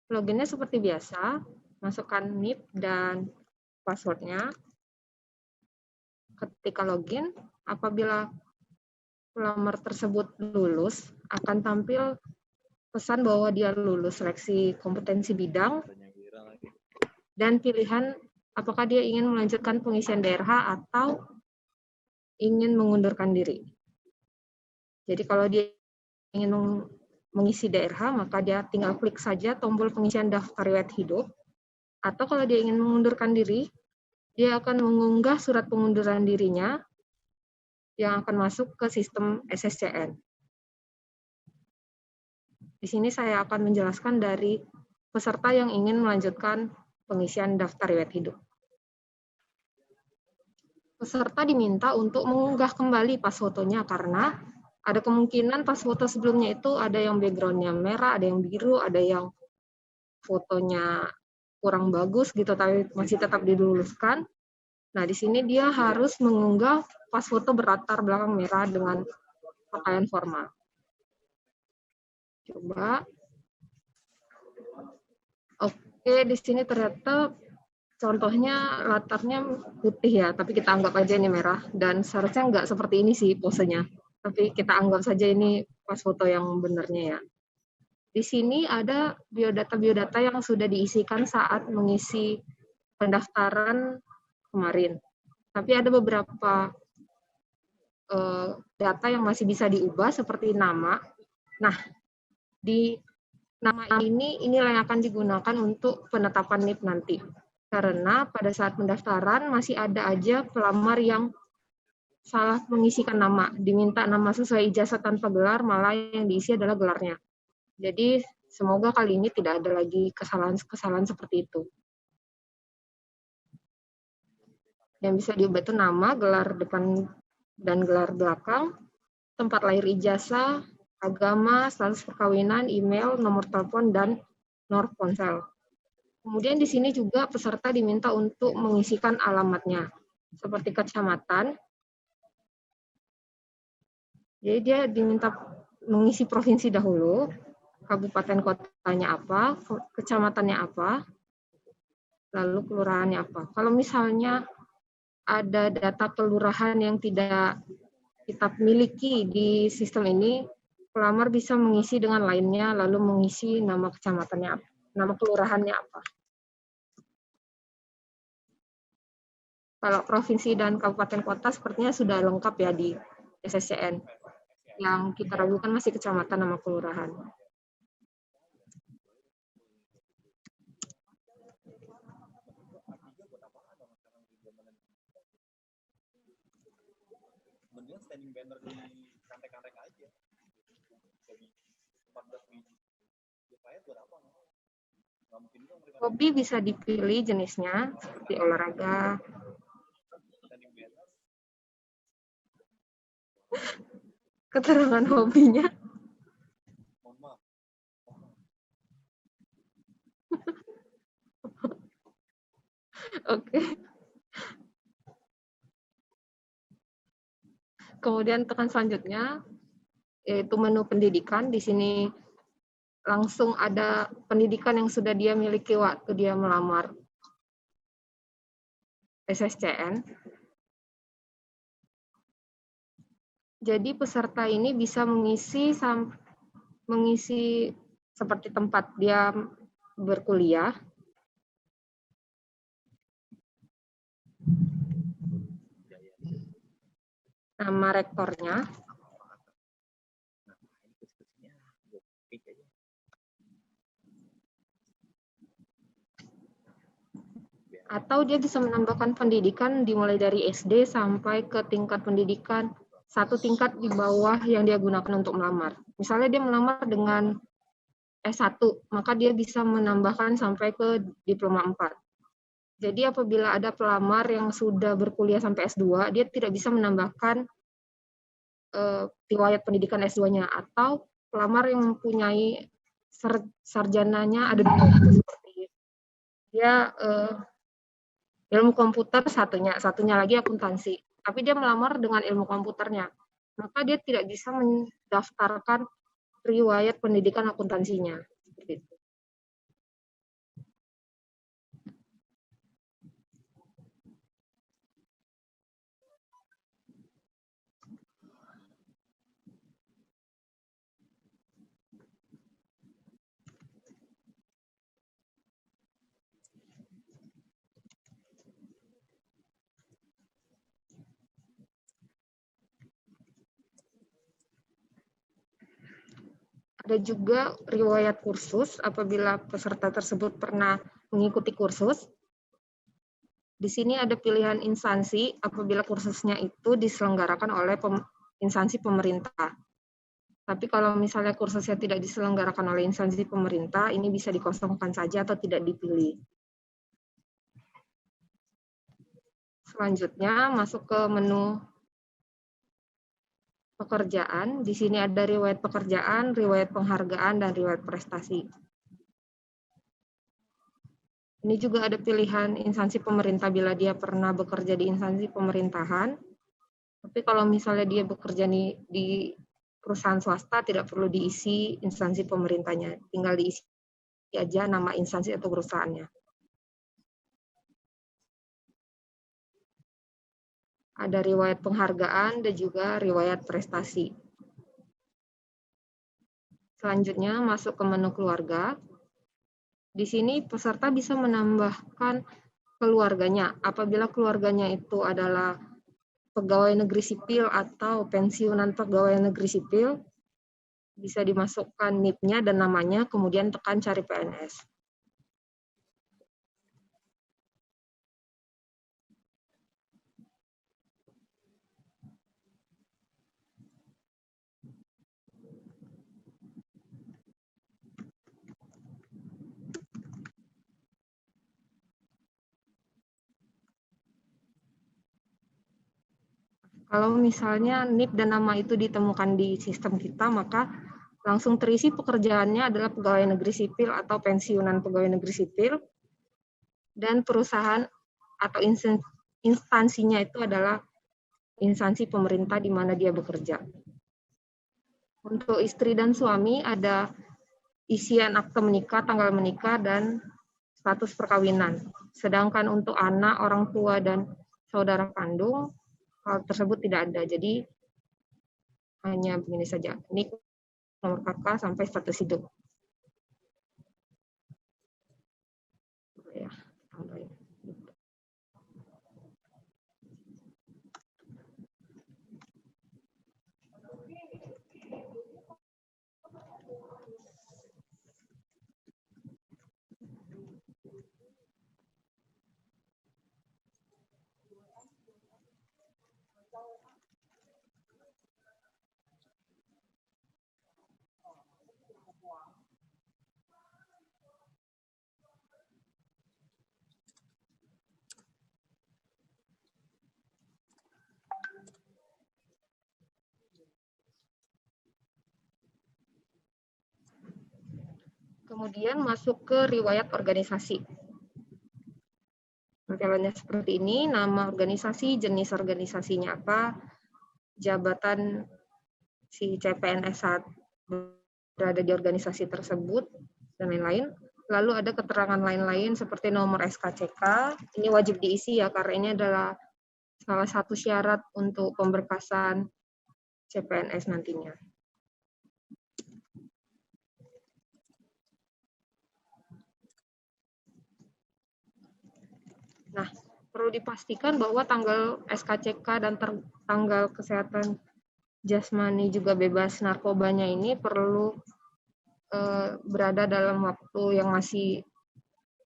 Loginnya seperti biasa, masukkan NIP dan passwordnya. Ketika login, apabila pelamar tersebut lulus, akan tampil pesan bahwa dia lulus seleksi kompetensi bidang dan pilihan apakah dia ingin melanjutkan pengisian DRH atau ingin mengundurkan diri. Jadi kalau dia ingin mengisi DRH, maka dia tinggal klik saja tombol pengisian daftar riwayat hidup. Atau kalau dia ingin mengundurkan diri, dia akan mengunggah surat pengunduran dirinya yang akan masuk ke sistem SSCN. Di sini saya akan menjelaskan dari peserta yang ingin melanjutkan pengisian daftar riwayat hidup. Peserta diminta untuk mengunggah kembali pas fotonya karena ada kemungkinan pas foto sebelumnya itu ada yang background-nya merah, ada yang biru, ada yang fotonya kurang bagus gitu, tapi masih tetap diluluskan. Nah, di sini dia harus mengunggah pas foto berlatar belakang merah dengan pakaian formal. Coba. Oke, di sini ternyata contohnya latarnya putih ya, tapi kita anggap aja ini merah. Dan seharusnya nggak seperti ini sih posenya. Tapi kita anggap saja ini pas foto yang benarnya ya. Di sini ada biodata-biodata yang sudah diisikan saat mengisi pendaftaran kemarin. Tapi ada beberapa data yang masih bisa diubah seperti nama. Nah, di nama inilah yang akan digunakan untuk penetapan NIP nanti. Karena pada saat pendaftaran masih ada aja pelamar yang salah mengisikan nama, diminta nama sesuai ijazah tanpa gelar, malah yang diisi adalah gelarnya. Jadi semoga kali ini tidak ada lagi kesalahan-kesalahan seperti itu. Yang bisa diubah itu nama, gelar depan dan gelar belakang, tempat lahir ijazah, agama, status perkawinan, email, nomor telepon, dan nomor ponsel. Kemudian di sini juga peserta diminta untuk mengisikan alamatnya, seperti kecamatan. Jadi dia diminta mengisi provinsi dahulu, kabupaten kotanya apa, kecamatannya apa, lalu kelurahannya apa. Kalau misalnya ada data kelurahan yang tidak kita miliki di sistem ini, pelamar bisa mengisi dengan lainnya, lalu mengisi nama kecamatannya, nama kelurahannya apa. Kalau provinsi dan kabupaten kota sepertinya sudah lengkap ya di SSCN. Yang kita ragukan masih kecamatan nama kelurahan. Mendingan standing banner di kantek-kantek aja. Jadi 14 biji. Supaya buat apa? Nggak mungkin juga mereka. Hobi bisa dipilih jenisnya, seperti olahraga. Standing banner. Keterangan hobinya. Oke. Kemudian tekan selanjutnya, yaitu menu pendidikan. Di sini langsung ada pendidikan yang sudah dia miliki waktu dia melamar SSCN. Jadi peserta ini bisa mengisi seperti tempat dia berkuliah, nama rektornya, atau dia bisa menambahkan pendidikan dimulai dari SD sampai ke tingkat pendidikan satu tingkat di bawah yang dia gunakan untuk melamar. Misalnya dia melamar dengan S1, maka dia bisa menambahkan sampai ke diploma 4. Jadi apabila ada pelamar yang sudah berkuliah sampai S2, dia tidak bisa menambahkan riwayat pendidikan S2-nya, atau pelamar yang mempunyai sarjananya ada 2, seperti dia ilmu komputer satunya lagi akuntansi. Tapi dia melamar dengan ilmu komputernya, maka dia tidak bisa mendaftarkan riwayat pendidikan akuntansinya. Seperti itu. Ada juga riwayat kursus apabila peserta tersebut pernah mengikuti kursus. Di sini ada pilihan instansi apabila kursusnya itu diselenggarakan oleh instansi pemerintah. Tapi kalau misalnya kursusnya tidak diselenggarakan oleh instansi pemerintah, ini bisa dikosongkan saja atau tidak dipilih. Selanjutnya masuk ke menu pekerjaan. Di sini ada riwayat pekerjaan, riwayat penghargaan, dan riwayat prestasi. Ini juga ada pilihan instansi pemerintah bila dia pernah bekerja di instansi pemerintahan. Tapi kalau misalnya dia bekerja di perusahaan swasta, tidak perlu diisi instansi pemerintahnya. Tinggal diisi aja nama instansi atau perusahaannya. Ada riwayat penghargaan dan juga riwayat prestasi. Selanjutnya masuk ke menu keluarga. Di sini peserta bisa menambahkan keluarganya. Apabila keluarganya itu adalah pegawai negeri sipil atau pensiunan pegawai negeri sipil, bisa dimasukkan NIP-nya dan namanya, kemudian tekan cari PNS. Kalau misalnya NIP dan nama itu ditemukan di sistem kita, maka langsung terisi pekerjaannya adalah pegawai negeri sipil atau pensiunan pegawai negeri sipil, dan perusahaan atau instansinya itu adalah instansi pemerintah di mana dia bekerja. Untuk istri dan suami ada isian akte menikah, tanggal menikah, dan status perkawinan. Sedangkan untuk anak, orang tua, dan saudara kandung, hal tersebut tidak ada. Jadi hanya begini saja. Ini nomor kakak sampai status hidup. Ya, tambahin. Kemudian masuk ke riwayat organisasi. Tampilannya seperti ini, nama organisasi, jenis organisasinya apa, jabatan si CPNS saat berada di organisasi tersebut, dan lain-lain. Lalu ada keterangan lain-lain seperti nomor SKCK, ini wajib diisi ya, karena ini adalah salah satu syarat untuk pemberkasan CPNS nantinya. Nah, perlu dipastikan bahwa tanggal SKCK dan tanggal kesehatan jasmani juga bebas narkobanya ini perlu berada dalam waktu yang masih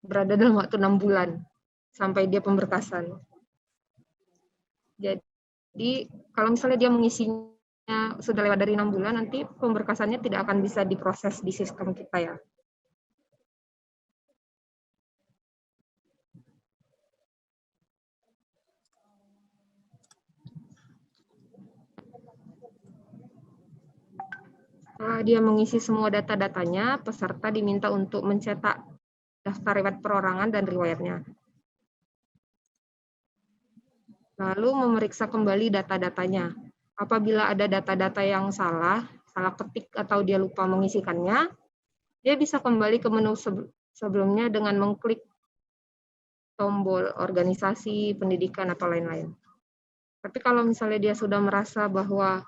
berada dalam waktu 6 bulan sampai dia pemberkasan. Jadi kalau misalnya dia mengisinya sudah lewat dari 6 bulan, nanti pemberkasannya tidak akan bisa diproses di sistem kita ya. Setelah dia mengisi semua data-datanya, peserta diminta untuk mencetak daftar riwayat perorangan dan riwayatnya. Lalu memeriksa kembali data-datanya. Apabila ada data-data yang salah ketik atau dia lupa mengisikannya, dia bisa kembali ke menu sebelumnya dengan mengklik tombol organisasi, pendidikan, atau lain-lain. Tapi kalau misalnya dia sudah merasa bahwa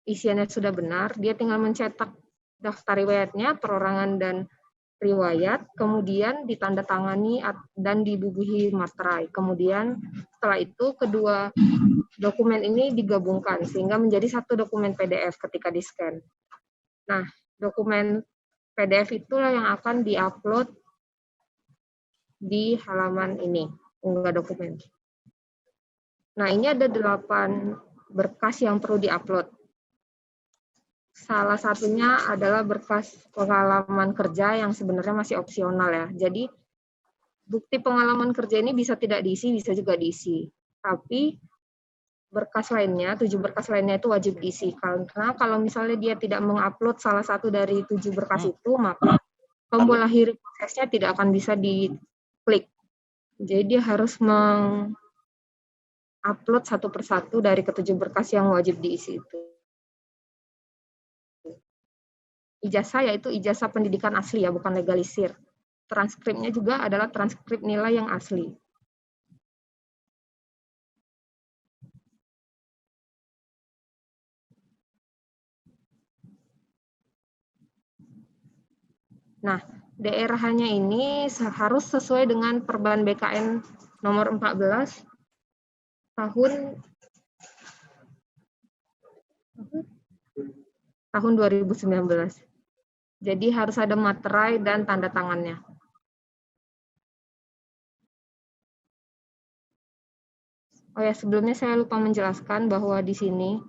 isiannya sudah benar, dia tinggal mencetak daftar riwayatnya, perorangan dan riwayat, kemudian ditandatangani dan dibubuhi materai. Kemudian setelah itu kedua dokumen ini digabungkan sehingga menjadi satu dokumen PDF ketika di-scan. Nah, Dokumen PDF itulah yang akan diupload di halaman ini, unggah dokumen. Nah, ini ada 8 berkas yang perlu diupload. Salah satunya adalah berkas pengalaman kerja yang sebenarnya masih opsional ya. Jadi, bukti pengalaman kerja ini bisa tidak diisi, bisa juga diisi. Tapi, berkas lainnya, 7 berkas lainnya itu wajib diisi. Karena kalau misalnya dia tidak mengupload salah satu dari 7 berkas itu, maka tombol akhir prosesnya tidak akan bisa diklik. Jadi dia harus mengupload satu persatu dari ketujuh berkas yang wajib diisi itu. Ijazah yaitu ijazah pendidikan asli ya, bukan legalisir. Transkripnya juga adalah transkrip nilai yang asli. Nah, DRH-nya ini harus sesuai dengan Perban BKN nomor 14 tahun 2019. Jadi harus ada materai dan tanda tangannya. Oh ya, sebelumnya saya lupa menjelaskan bahwa di sini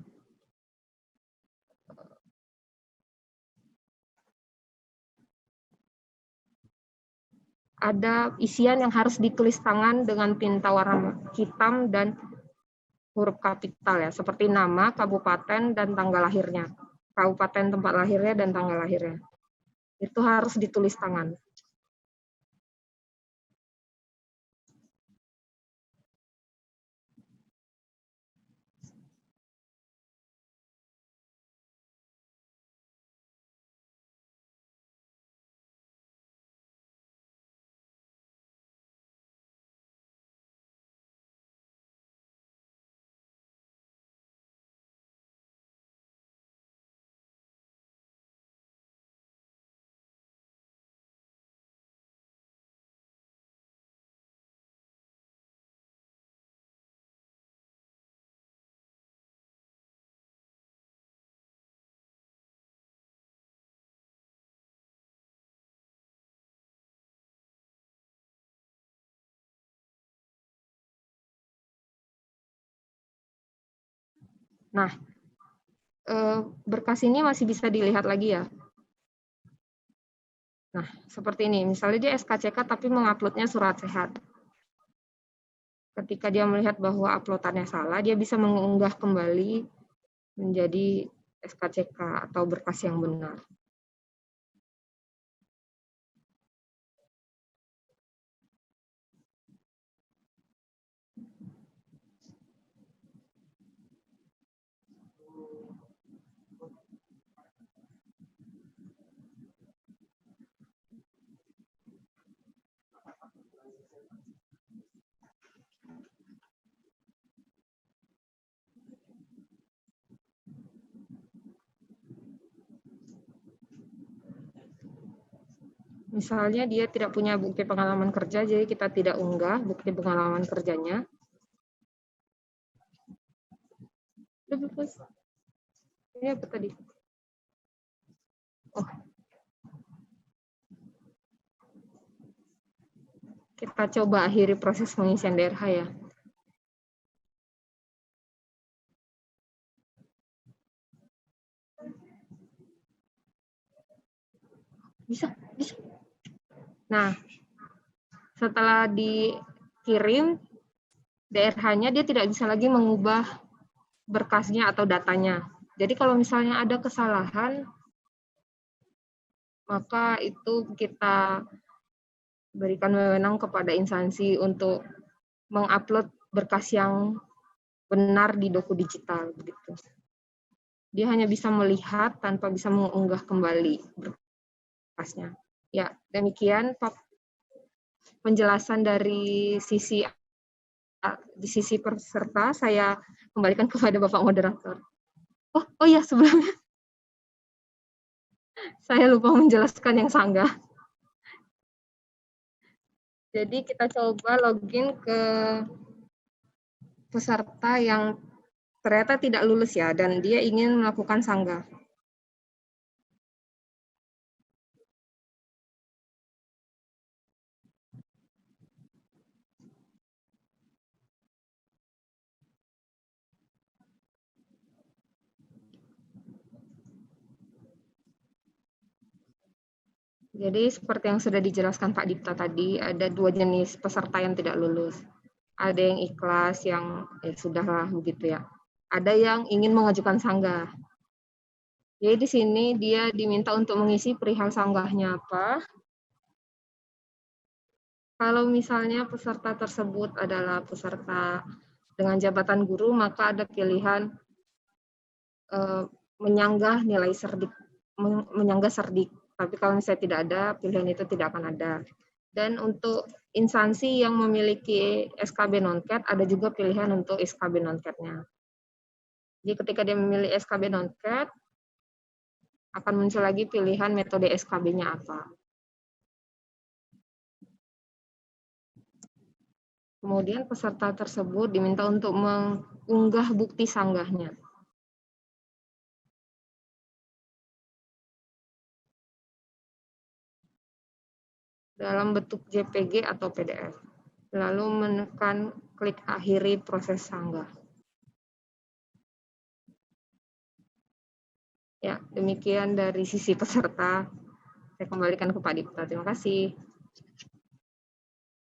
ada isian yang harus ditulis tangan dengan tinta warna hitam dan huruf kapital ya, seperti nama, kabupaten, dan tanggal lahirnya. Kabupaten tempat lahirnya dan tanggal lahirnya. Itu harus ditulis tangan. Nah, berkas ini masih bisa dilihat lagi ya. Nah, seperti ini. Misalnya dia SKCK tapi menguploadnya surat sehat. Ketika dia melihat bahwa uploadannya salah, dia bisa mengunggah kembali menjadi SKCK atau berkas yang benar. Misalnya dia tidak punya bukti pengalaman kerja, jadi kita tidak unggah bukti pengalaman kerjanya. Ini apa tadi? Oh. Kita coba akhiri proses pengisian DRH ya. Bisa. Nah, setelah dikirim DRH-nya, dia tidak bisa lagi mengubah berkasnya atau datanya. Jadi kalau misalnya ada kesalahan, maka itu kita berikan wewenang kepada instansi untuk mengupload berkas yang benar di doku digital begitu. Dia hanya bisa melihat tanpa bisa mengunggah kembali berkasnya. Ya, demikian penjelasan dari sisi peserta. Saya kembalikan kepada Bapak Moderator. Oh ya, sebelumnya saya lupa menjelaskan yang sanggah. Jadi kita coba login ke peserta yang ternyata tidak lulus ya, dan dia ingin melakukan sanggah. Jadi seperti yang sudah dijelaskan Pak Dipta tadi, ada dua jenis peserta yang tidak lulus. Ada yang ikhlas, yang ya sudahlah begitu ya. Ada yang ingin mengajukan sanggah. Jadi di sini dia diminta untuk mengisi perihal sanggahnya apa. Kalau misalnya peserta tersebut adalah peserta dengan jabatan guru, maka ada pilihan menyanggah nilai serdik, menyanggah serdik. Tapi kalau misalnya tidak ada, pilihan itu tidak akan ada. Dan untuk instansi yang memiliki SKB non-CAT, ada juga pilihan untuk SKB non-CAT-nya. Jadi ketika dia memilih SKB non-CAT, akan muncul lagi pilihan metode SKB-nya apa. Kemudian peserta tersebut diminta untuk mengunggah bukti sanggahnya. Dalam bentuk JPG atau PDF. Lalu menekan klik akhiri proses sanggah. Ya, demikian dari sisi peserta. Saya kembalikan ke Pak Dipta. Terima kasih.